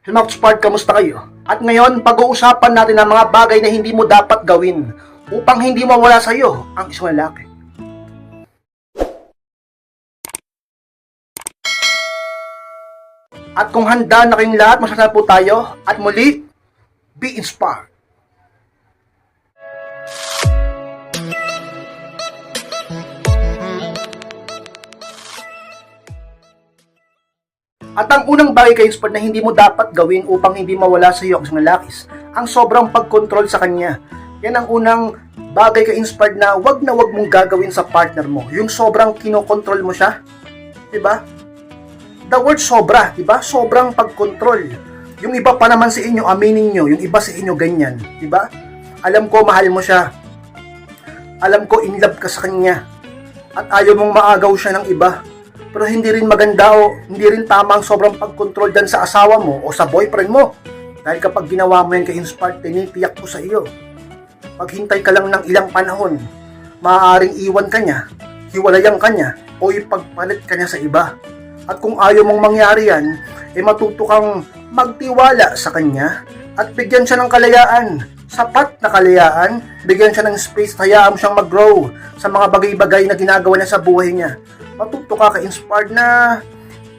Hello Spark, kamusta kayo? At ngayon, pag-uusapan natin ang mga bagay na hindi mo dapat gawin upang hindi mawala sa iyo ang isang lalaki. At kung handa na kayong lahat, masasal po tayo at muli, be inspired. At ang unang bagay kay Inspired na hindi mo dapat gawin upang hindi mawala sa iyo ang isang lalaki, ang sobrang pagkontrol sa kanya. Yan ang unang bagay kay Inspired na wag mong gagawin sa partner mo. Yung sobrang kinokontrol mo siya. 'Di ba? The word sobra, 'di ba? Sobrang pagkontrol. Yung iba pa naman sa inyo, aminin nyo, yung iba sa inyo ganyan, 'di ba? Alam ko mahal mo siya. Alam ko in love ka sa kanya. At ayaw mong maagaw siya ng iba. Pero hindi rin maganda o hindi rin tama ang sobrang pagkontrol dyan sa asawa mo o sa boyfriend mo. Dahil kapag ginawa mo yan kay Inspired, tinitiyak ko sa iyo. Paghintay ka lang ng ilang panahon, maaaring iwan ka niya, hiwalayan ka niya, o ipagpalit ka niya sa iba. At kung ayaw mong mangyari yan, matuto kang magtiwala sa kanya at bigyan siya ng kalayaan. Sapat na kalayaan, bigyan siya ng space, hayaan mo siyang mag-grow sa mga bagay-bagay na ginagawa niya sa buhay niya. Matuto ka ka-inspired na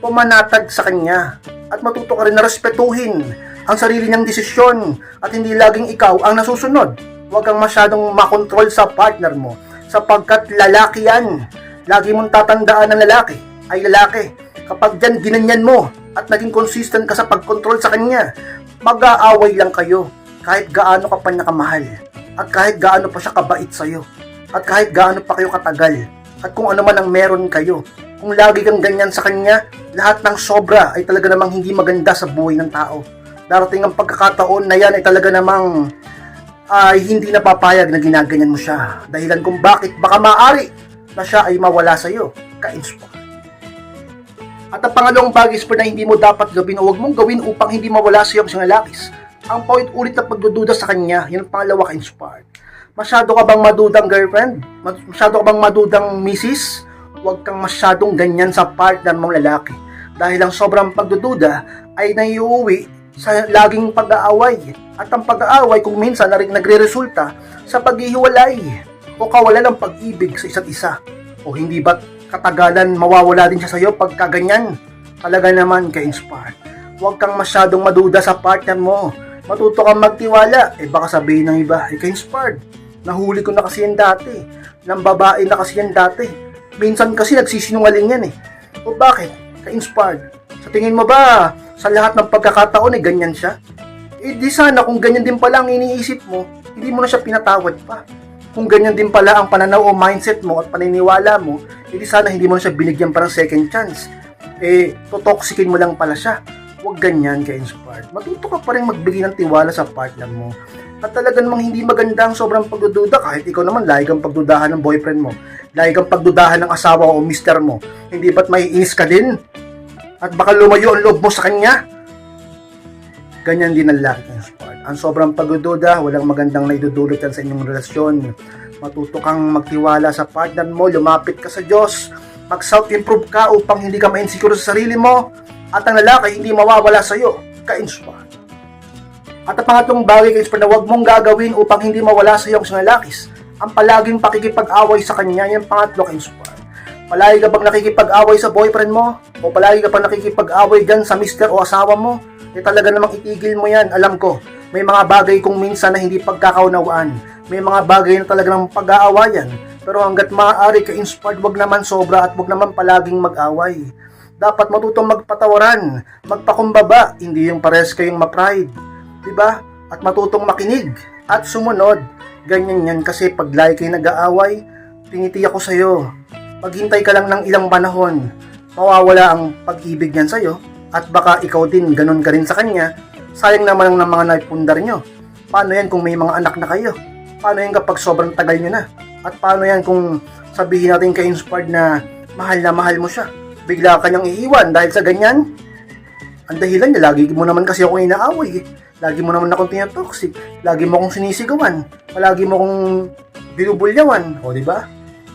pumanatag sa kanya at matuto ka rin na respetuhin ang sarili niyang desisyon at hindi laging ikaw ang nasusunod. Huwag kang masyadong makontrol sa partner mo sapagkat lalaki yan. Lagi mong tatandaan ng lalaki ay lalaki. Kapag dyan ginanyan mo at naging consistent ka sa pagkontrol sa kanya, mag-aaway lang kayo kahit gaano ka pa niya kamahal at kahit gaano pa siya kabait sa'yo at kahit gaano pa kayo katagal. At kung ano man ang meron kayo, kung lagi kang ganyan sa kanya, lahat ng sobra ay talaga namang hindi maganda sa buhay ng tao. Darating ang pagkakataon na yan ay talaga namang hindi napapayag na ginaganyan mo siya. Dahilan kung bakit baka maaari na siya ay mawala sa iyo, ka-inspire. At ang pangalawang bagay na hindi mo dapat gawin o huwag mong gawin upang hindi mawala sa iyo ang isang lalaki, ang paulit-ulit na pagdududa sa kanya, yan ang pangalawa, ka-inspired. Masyado ka bang madudang girlfriend? Masyado ka bang madudang misis? Huwag kang masyadong ganyan sa partner mong lalaki. Dahil ang sobrang pagdududa ay naiuwi sa laging pag-aaway. At ang pag-aaway kung minsan na rin nagre-resulta sa paghihiwalay o kawalan ng pag-ibig sa isa't isa. O hindi ba katagalan mawawala din siya sa iyo pagka ganyan? Talaga naman ka-inspired. Huwag kang masyadong maduda sa partner mo. Matuto kang magtiwala. Baka sabihin ng iba, ka-inspired. Nahuli ko na kasi yan dati. Nang babae na kasi yan dati. Minsan kasi nagsisinungaling yan O bakit? Ka-inspired. Sa tingin mo ba, sa lahat ng pagkakataon ganyan siya? Di sana kung ganyan din pala ang iniisip mo, hindi mo na siya pinatawad pa. Kung ganyan din pala ang pananaw o mindset mo at paniniwala mo, di sana hindi mo na siya binigyan pa ng second chance. Totoxikin mo lang pala siya. Huwag ganyan ka-inspired. Matuto ka pa rin magbigay ng tiwala sa partner mo. At talaga namang hindi maganda ang sobrang pagdududa kahit ikaw naman lagi kang pagdudahan ng boyfriend mo. Lagi kang pagdudahan ng asawa o mister mo. Hindi ba't maiinis ka din? At baka lumayo ang loob mo sa kanya? Ganyan din ang lalaki ka-inspired. Ang sobrang pagdududa, walang magandang naidudulot yan sa inyong relasyon. Matuto kang magtiwala sa partner mo, lumapit ka sa Diyos, mag-self-improve ka upang hindi ka ma-insecure sa sarili mo. At ang lalaki hindi mawawala sa iyo, ka-inspired. At ang pangatlong bagay ka-inspired na huwag mong gagawin upang hindi mawala sa iyo ang isang lalaki, ang palaging pakikipag-away sa kanya, yung pangatlo, ka-inspired. Palagi ka bang nakikipag-away sa boyfriend mo? O palagi ka bang nakikipag-away dyan sa mister o asawa mo? Talaga namang itigil mo yan. Alam ko, may mga bagay kung minsan na hindi pagkakaunawaan. May mga bagay na talaga namang pag-aawayan. Pero hanggat maaari ka-inspired, wag naman sobra at wag naman palaging mag-away. Dapat matutong magpatawaran, magpakumbaba, hindi yung pares kayong ma-pride. Diba? At matutong makinig at sumunod. Ganyan yan kasi pag lagi kayo nag-aaway, tinitiyak ko sa'yo, maghintay ka lang ng ilang panahon, mawawala ang pag-ibig niyan sa'yo at baka ikaw din ganun ka rin sa kanya. Sayang naman ang mga naipundar nyo. Paano yan kung may mga anak na kayo? Paano yan kapag sobrang tagal nyo na? At paano yan kung sabihin natin ka-inspired na mahal mo siya? Bigla ka niyang iiwan dahil sa ganyan? Ang dahilan niya, lagi mo naman kasi ako inaaway Lagi mo naman akong tinatoxic. Lagi mo akong sinisigawan. Palagi mo akong binubulyawan. O, diba?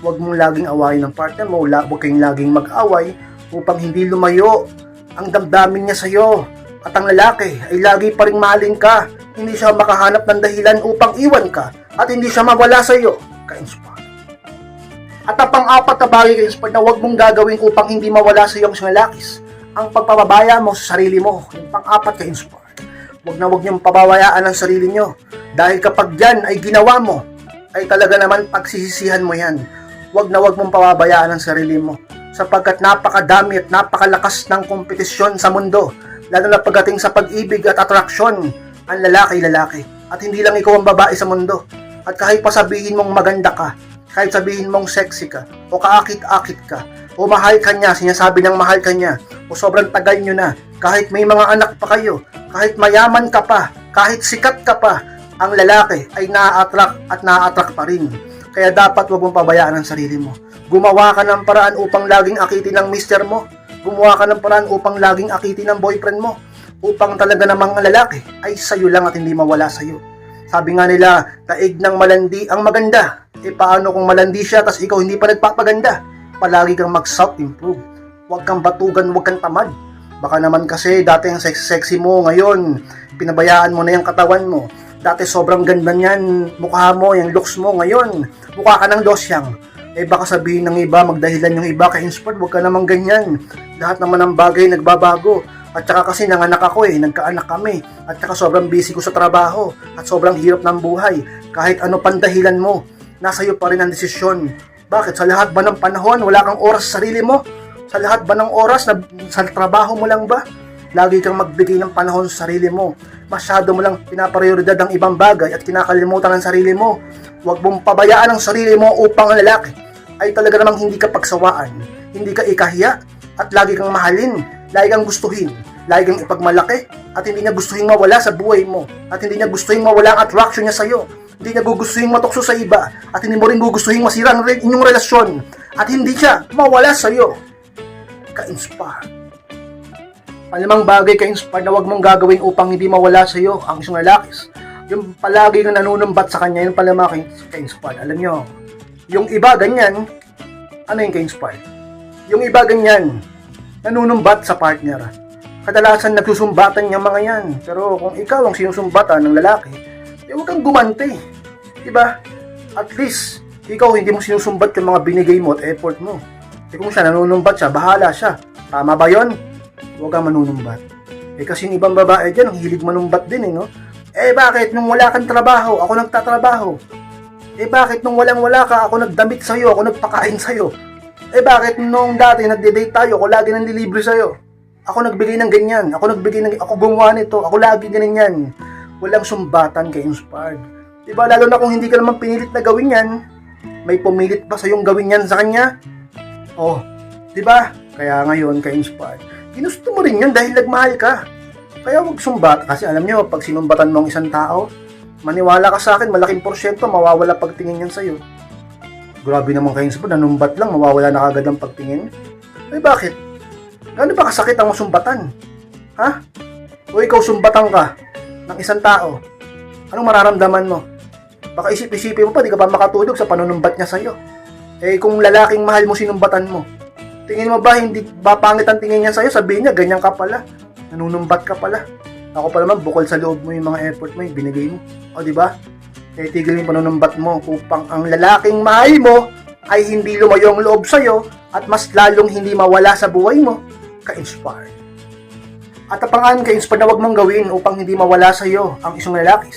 Huwag mong laging awayin ng partner mo. Huwag kayong laging mag-away upang hindi lumayo ang damdamin niya sa'yo At ang lalaki ay lagi pa ring mahalin ka. Hindi siya makahanap ng dahilan upang iwan ka at hindi siya mawala sa iyo, ka-inspire. At ang pang-apat na bagay, ka-inspire, na huwag mong gagawin upang hindi mawala sa iyo ang isang lalaki, ang pagpapabaya mo sa sarili mo. Yung pang-apat, ka-inspire. Huwag na huwag niyong pababayaan ang sarili niyo. Dahil kapag yan ay ginawa mo, ay talaga naman pagsisisihan mo yan. Huwag na huwag mong pababayaan ang sarili mo. Sapagkat napakadami at napakalakas ng kompetisyon sa mundo. Lalo na pagdating sa pag-ibig at atraksyon, ang lalaki. At hindi lang ikaw ang babae sa mundo. At kahit pa sabihin mong maganda ka, kahit sabihin mong sexy ka, o kaakit-akit ka, o mahal ka niya, sinasabi ng mahal ka niya, o sobrang tagal nyo na, kahit may mga anak pa kayo, kahit mayaman ka pa, kahit sikat ka pa, ang lalaki ay na-attract pa rin. Kaya dapat huwag mong pabayaan ang sarili mo. Gumawa ka ng paraan upang laging akitin ng mister mo. Gumawa ka ng paraan upang laging akitin ng boyfriend mo. Upang talaga namang ang lalaki ay sa'yo lang at hindi mawala sa'yo. Sabi nga nila, taig ng malandi ang maganda. E paano kung malandi siya tas ikaw hindi pa nagpapaganda? Palagi kang mag-self-improve. Huwag kang batugan, huwag kang tamad. Baka naman kasi dati ang sexy mo, ngayon pinabayaan mo na yung katawan mo. Dati sobrang ganda niyan, mukha mo, yung looks mo, ngayon mukha ka ng losyang. Eh baka sabihin ng iba, magdahilan yung iba, ka-inspired, huwag ka naman ganyan. Lahat naman ng bagay nagbabago. At saka kasi nanganak ako nagkaanak kami. At saka sobrang busy ko sa trabaho. At sobrang hirap ng buhay. Kahit ano pang dahilan mo, nasa iyo pa rin ang desisyon. Bakit? Sa lahat ba ng panahon, wala kang oras sa sarili mo? Sa lahat ba ng oras, sa trabaho mo lang ba? Lagi kang magbigay ng panahon sa sarili mo. Masyado mo lang pinaprioridad ang ibang bagay at kinakalimutan ang sarili mo. Huwag mong pabayaan ang sarili mo upang ang lalaki ay talaga namang hindi ka pagsawaan, hindi ka ikahiya, at lagi kang mahalin, lagi kang gustuhin, lagi kang ipagmalaki, at hindi niya gustuhin mawala sa buhay mo, at hindi niya gustuhin mawala ang attraction niya sa iyo, hindi niya gugustuhin matukso sa iba, at hindi mo rin gugustuhin masira ang inyong relasyon, at hindi siya mawala sa iyo. Ka-inspire. Palimang bagay, ka-inspire, na huwag mong gagawin upang hindi mawala sa iyo ang isang lalaki. Yung palagi kang nanunumbat sa kanya, yung palimang ka-inspire. Alam nyo, yung iba ganyan, ano yung ka-inspire? Yung iba ganyan, nanunumbat sa partner. Kadalasan nagsusumbatan yung mga yan. Pero kung ikaw ang sinusumbatan ng lalaki, huwag kang gumante. Diba? At least, ikaw hindi mo sinusumbat yung mga binigay mo at effort mo. Kung siya nanunumbat siya, bahala siya. Tama ba yun? Huwag kang manunumbat. Kasi yung ibang babae dyan, ang hilig manumbat din no? Bakit nung wala kang trabaho, ako nagtatrabaho? Bakit nung walang-wala ka, ako nagdamit sa'yo, ako nagpakain sa'yo? Bakit nung dati nagde-date tayo, ako lagi nandilibre sa'yo? Ako nagbigay ng ganyan, ako gumawa nito, ako lagi ganyan. Walang sumbatan, ka-inspired. Diba, lalo na kung hindi ka naman pinilit na gawin yan, may pumilit pa sa'yong gawin yan sa kanya? Oh, diba? Kaya ngayon, ka-inspired, ginusto mo rin yan dahil nagmahal ka. Kaya huwag sumbat, kasi alam nyo, pag sinumbatan mo ang isang tao, maniwala ka sa akin, malaking porsyento mawawala pagtingin yan sa'yo. Grabe naman kayo sa nanumbat lang, mawawala na kagad ang pagtingin. Bakit? Gaano ba kasakit ang masumbatan? Ha? O ikaw sumbatan ka ng isang tao, anong mararamdaman mo? Baka isip-isipin mo pa, di ka ba makatulog sa panunumbat niya sa'yo? Kung lalaking mahal mo, sinumbatan mo, tingin mo ba hindi ba pangit ang tingin niya sa'yo? Sabihin niya, ganyan ka pala, nanunumbat ka pala. Ako pa naman, bukol sa loob mo yung mga effort mo, yung binigay mo. O, di ba? Tigil yung panunumbat mo upang ang lalaking mahal mo ay hindi lumayo ang loob sa'yo at mas lalong hindi mawala sa buhay mo. Ka-inspire. At ang pang-anim, ka-inspire, na huwag mong gawin upang hindi mawala sa'yo ang isang lalaki,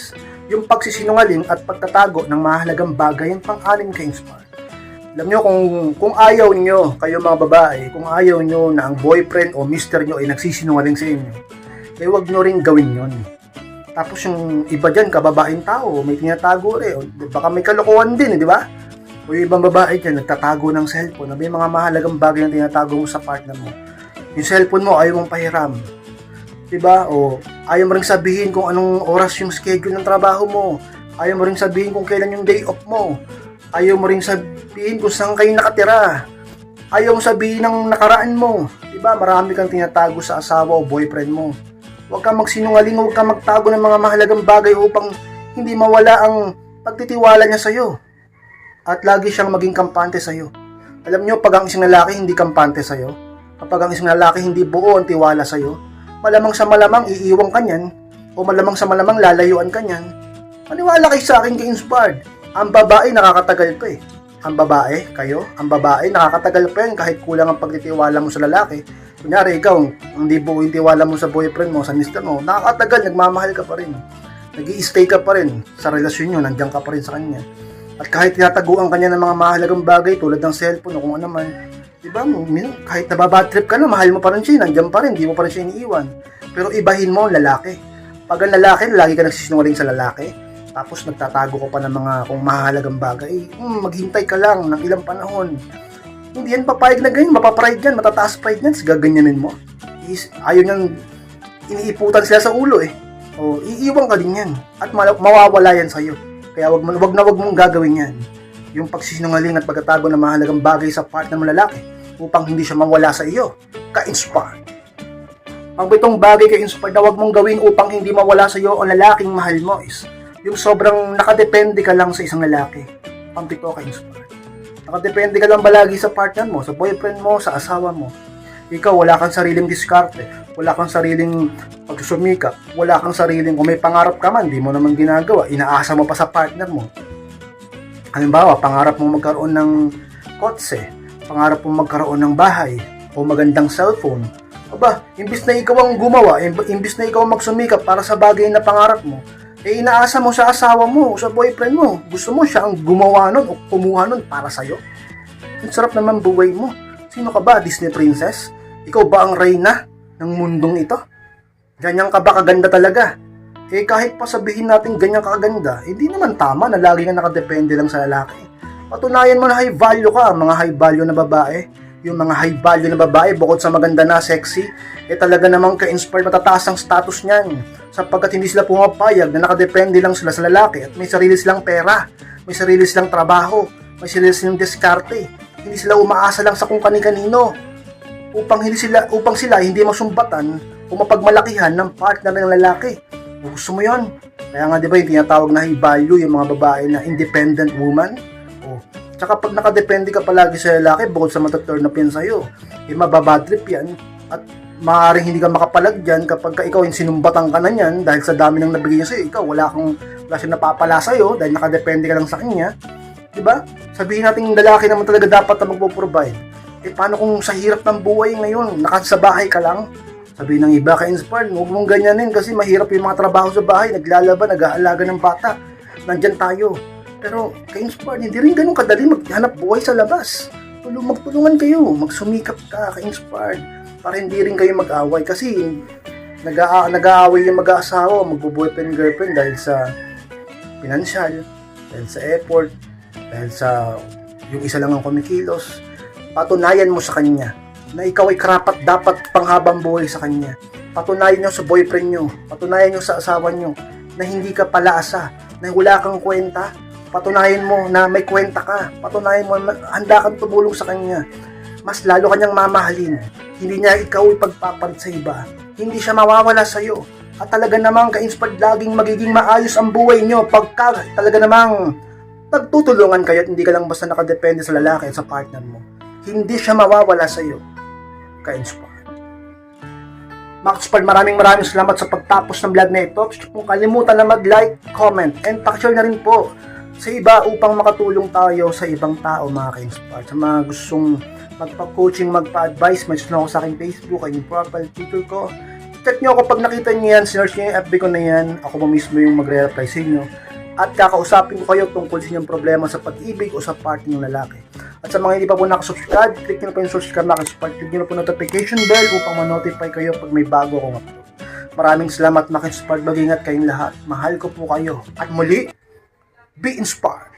yung pagsisinungaling at pagtatago ng mahalagang bagay, yung pang-anim, ka-inspire. Alam nyo, kung ayaw nyo, kayo mga babae, kung ayaw nyo na ang boyfriend o mister nyo ay nagsisinungaling sa inyo, huwag nyo rin gawin yon. Tapos yung iba dyan, kababaeng tao, may tinatago baka may kalokohan din, di ba? O yung ibang babae dyan, nagtatago ng cellphone, may mga mahalagang bagay na tinatago mo sa partner mo. Yung cellphone mo, ayaw mong pahiram. Di ba? O ayaw mo rin sabihin kung anong oras yung schedule ng trabaho mo. Ayaw mo rin sabihin kung kailan yung day off mo. Ayaw mo rin sabihin kung saan kayo nakatira. Ayaw mo sabihin ng nakaraan mo. Di ba? Marami kang tinatago sa asawa o boyfriend mo. Huwag kang magsinungaling, huwag kang magtago ng mga mahalagang bagay upang hindi mawala ang pagtitiwala niya sa'yo. At lagi siyang maging kampante sa'yo. Alam nyo, pag ang isang lalaki hindi kampante sa'yo, kapag ang isang lalaki hindi buo ang tiwala sa'yo, malamang sa malamang iiwang ka niyan, o malamang sa malamang lalayuan ka niyan. Maniwala kayo sa akin ka-inspired. Ang babae nakakatagal pa eh. Ang babae nakakatagal pa yan kahit kulang ang pagtitiwala mo sa lalaki. Kunyari ikaw, hindi buo yung tiwala mo sa boyfriend mo, sa mister mo, nakakatagal, nagmamahal ka pa rin. Nag-i-stay ka pa rin sa relasyon nyo, nandiyan ka pa rin sa kanya. At kahit tinataguan kanya ng mga mahalagang bagay tulad ng cellphone o kung ano man, diba, kahit nababad trip ka na, mahal mo pa rin siya, nandiyan pa rin, di mo pa rin siya iniiwan. Pero ibahin mo ang lalaki. Pag ang lalaki, lagi ka nagsisinungaling sa lalaki, tapos nagtatago ka pa ng mga kung mahalagang bagay, maghintay ka lang ng ilang panahon. Hindi yan papayag na ganyan, mapapride yan, matataas pride yan, gaganyanin mo. Ayaw niyang iniiputan sila sa ulo eh. O, iiwan ka din yan, at mawawala yan sa'yo. Kaya wag mong gagawin yan. Yung pagsisinungaling at pagkatago ng mahalagang bagay sa partner mo lalaki upang hindi siya mawala sa iyo. Ka-inspired. Ang bitong bagay ka-inspired na wag mong gawin upang hindi mawala sa iyo ang lalaking mahal mo is yung sobrang nakadepende ka lang sa isang lalaki. Pambito ka-inspired. Nakadepende ka lang balagi sa partner mo, sa boyfriend mo, sa asawa mo. Ikaw, wala kang sariling diskarte, wala kang sariling pagsusumikap, wala kang sariling, kung may pangarap ka man, di mo naman ginagawa, inaasa mo pa sa partner mo. Halimbawa, pangarap mo magkaroon ng kotse, pangarap mo magkaroon ng bahay, o magandang cellphone. Aba, imbis na ikaw ang gumawa, imbis na ikaw ang magsumikap para sa bagay na pangarap mo, inaasa mo sa asawa mo, sa boyfriend mo. Gusto mo siya ang gumawa nun o kumuha nun para sa'yo. Ang sarap naman buhay mo. Sino ka ba, Disney princess? Ikaw ba ang reyna ng mundong ito? Ganyan ka ba kaganda talaga? Kahit pa sabihin natin ganyan ka kaganda, hindi naman tama na lagi ka nakadepende lang sa lalaki. Patunayan mo na high value ka, mga high value na babae. Yung mga high value na babae, bukod sa maganda na, sexy, talaga namang ka-inspired, matataas ang status niyan. Sapagkat hindi sila pumapayag na nakadepende lang sila sa lalaki at may sarili silang pera, may sarili silang trabaho, may sarili silang diskarte. Hindi sila umaasa lang sa kung kani-kanino upang sila hindi masumbatan o mapagmalakihan ng partner ng lalaki. O gusto mo yun? Kaya nga diba yung tinatawag na high value yung mga babae na independent woman? Tsaka pag nakadepende ka palagi sa lalaki, bukod sa mataturn up yan sa'yo, mababadtrip yan at maaaring hindi ka makapalag dyan kapag ikaw yung sinumbatan ka na yan dahil sa dami ng nabigay niya sa'yo. Ikaw, wala siyang napapala sa'yo dahil nakadepende ka lang sa kanya. Diba? Sabihin natin yung lalaki naman talaga dapat na magpo-provide. Paano kung sa hirap ng buhay ngayon, sa bahay ka lang? Sabihin ng iba ka-inspired, huwag mong ganyanin kasi mahirap yung mga trabaho sa bahay, naglalaban, nag-aalaga ng bata. Nandyan tayo. Pero ka-inspired, hindi rin ganun kadali maghanap buhay sa labas. Magtulungan kayo, magsumikap ka, ka-inspired, para hindi rin kayo mag-away. Kasi nag-aaway yung mag-aasawa, magbo-boyfriend, girlfriend dahil sa financial, dahil sa effort, dahil sa yung isa lang ang kumikilos. Patunayan mo sa kanya na ikaw ay karapat dapat panghabang buhay sa kanya. Patunayan nyo sa boyfriend nyo, patunayan nyo sa asawa nyo na hindi ka palaasa, na wala kang kwenta. Patunayan mo na may kwenta ka. Patunayan mo na handa kang tumulong sa kanya. Mas lalo kanyang mamahalin. Hindi niya ikaw ipagpapalit sa iba. Hindi siya mawawala sa iyo. At talaga namang ka-inspired, laging magiging maayos ang buhay nyo pagka talaga namang pagtutulungan kayo at hindi ka lang basta nakadepende sa lalaki at sa partner mo. Hindi siya mawawala sa iyo. Ka-inspired. Max Pard, maraming salamat sa pagtapos ng vlog na ito. Kung kalimutan na mag-like, comment, and pakishare na rin po sa iba upang makatulong tayo sa ibang tao, mga ka-inspired. Sa mga gustong magpa-coaching, magpa-advise, message na ako sa aking Facebook, ay yung profile picture ko. Check nyo ako pag nakita nyo yan, sinerch nyo yung FB ko na yan, ako mo mismo yung magre-reply sa inyo. At kakausapin ko kayo tungkol sa inyong problema sa pag-ibig o sa party ng lalaki. At sa mga hindi pa po nakasubscribe, click nyo na po yung subscribe, click nyo na po notification bell upang ma-notify kayo pag may bago akong upload. Maraming salamat, mga ka-inspired. Mag-ingat kayong lahat. Mahal ko po kayo. At muli, be inspired.